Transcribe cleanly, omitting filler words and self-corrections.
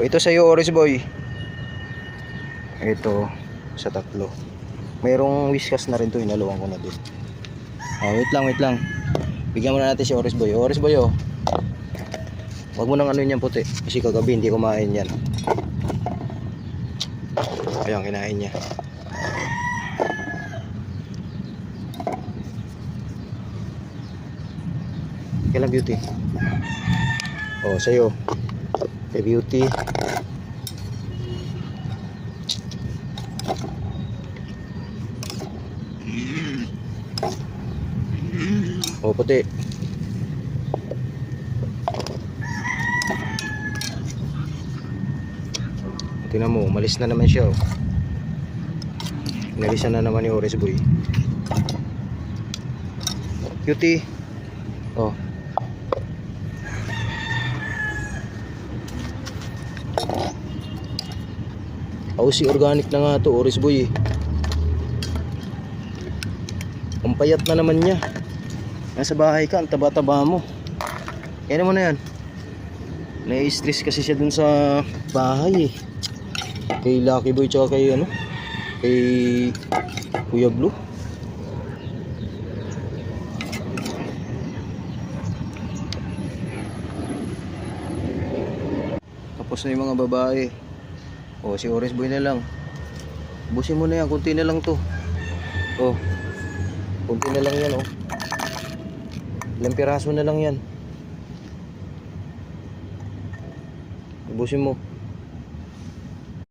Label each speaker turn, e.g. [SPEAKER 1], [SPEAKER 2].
[SPEAKER 1] ito sa'yo, Oris Boy. Ito sa tatlo. Mayroong whiskas na rin to, inaluan ko na din. Wait lang. Bigyan muna natin si Oris Boy. Oris Boy, oh. Huwag mo nang ano yan puti. Kasi kagabi hindi kumain yan. Ayan, kinain niya. Kailan Beauty? Oh, sa'yo. Kay Beauty. Oh, puti. Tingnan mo, umalis na naman siya, oh. Inalisan na naman ni Oris Boy. Cutie. Oh. Si organic na nga to, Oris Boy. Ang payat na naman niya. Nasa bahay ka, ang taba-taba mo. Kaya mo na yan. Nai-stress kasi siya dun sa bahay, eh. Kay Lucky Boy tsaka kay kay Kuya Blue. Tapos na yung mga babae. Si Oris Boy na lang. Busin mo na yan, kunti na lang to. Kunti na lang yan, oh. Ilang piraso na lang yan. Busin mo.